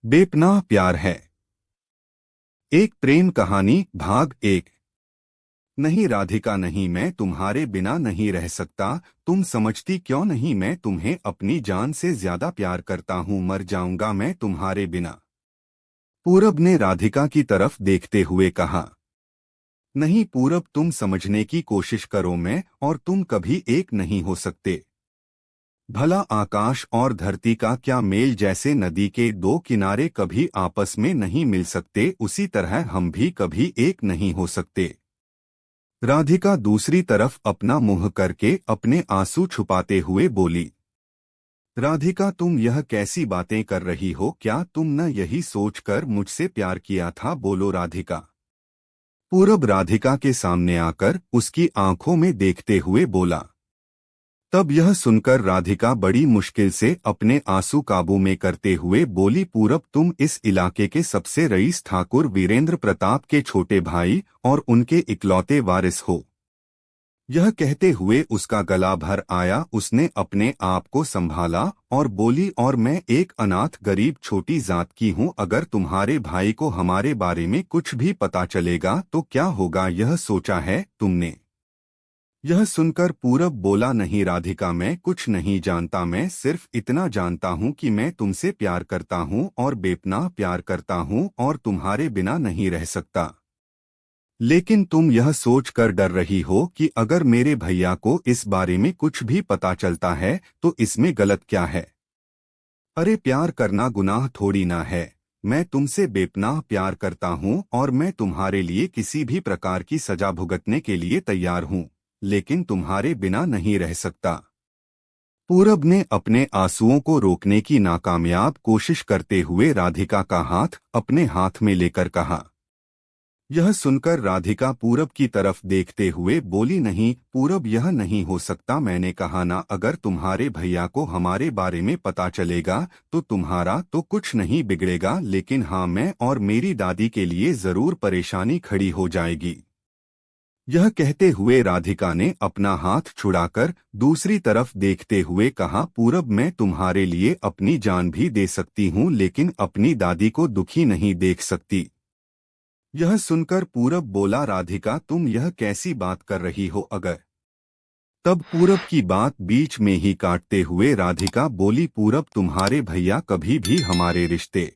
बेपनाह प्यार है। एक प्रेम कहानी भाग एक। नहीं राधिका नहीं, मैं तुम्हारे बिना नहीं रह सकता। तुम समझती क्यों नहीं, मैं तुम्हें अपनी जान से ज्यादा प्यार करता हूँ। मर जाऊंगा मैं तुम्हारे बिना। पूरब ने राधिका की तरफ देखते हुए कहा। नहीं पूरब, तुम समझने की कोशिश करो, मैं और तुम कभी एक नहीं हो सकते। भला आकाश और धरती का क्या मेल, जैसे नदी के दो किनारे कभी आपस में नहीं मिल सकते, उसी तरह हम भी कभी एक नहीं हो सकते। राधिका दूसरी तरफ अपना मुंह करके अपने आंसू छुपाते हुए बोली। राधिका, तुम यह कैसी बातें कर रही हो? क्या तुम न यही सोचकर मुझसे प्यार किया था? बोलो राधिका। पूरब राधिका के सामने आकर उसकी आंखों में देखते हुए बोला। तब यह सुनकर राधिका बड़ी मुश्किल से अपने आंसू काबू में करते हुए बोली, पूरब, तुम इस इलाके के सबसे रईस ठाकुर वीरेंद्र प्रताप के छोटे भाई और उनके इकलौते वारिस हो। यह कहते हुए उसका गला भर आया। उसने अपने आप को संभाला और बोली, और मैं एक अनाथ गरीब छोटी जात की हूँ। अगर तुम्हारे भाई को हमारे बारे में कुछ भी पता चलेगा तो क्या होगा, यह सोचा है तुमने? यह सुनकर पूरब बोला, नहीं राधिका, मैं कुछ नहीं जानता। मैं सिर्फ इतना जानता हूँ कि मैं तुमसे प्यार करता हूँ और बेपनाह प्यार करता हूँ और तुम्हारे बिना नहीं रह सकता। लेकिन तुम यह सोच कर डर रही हो कि अगर मेरे भैया को इस बारे में कुछ भी पता चलता है तो इसमें गलत क्या है? अरे प्यार करना गुनाह थोड़ी ना है। मैं तुमसे बेपनाह प्यार करता हूँ और मैं तुम्हारे लिए किसी भी प्रकार की सजा भुगतने के लिए तैयार हूँ, लेकिन तुम्हारे बिना नहीं रह सकता। पूरब ने अपने आंसुओं को रोकने की नाकामयाब कोशिश करते हुए राधिका का हाथ अपने हाथ में लेकर कहा। यह सुनकर राधिका पूरब की तरफ देखते हुए बोली, नहीं पूरब, यह नहीं हो सकता। मैंने कहा ना, अगर तुम्हारे भैया को हमारे बारे में पता चलेगा तो तुम्हारा तो कुछ नहीं बिगड़ेगा, लेकिन हाँ, मैं और मेरी दादी के लिए जरूर परेशानी खड़ी हो जाएगी। यह कहते हुए राधिका ने अपना हाथ छुड़ाकर दूसरी तरफ देखते हुए कहा, पूरब, मैं तुम्हारे लिए अपनी जान भी दे सकती हूँ, लेकिन अपनी दादी को दुखी नहीं देख सकती। यह सुनकर पूरब बोला, राधिका, तुम यह कैसी बात कर रही हो? अगर तब पूरब की बात बीच में ही काटते हुए राधिका बोली, पूरब, तुम्हारे भैया कभी भी हमारे रिश्ते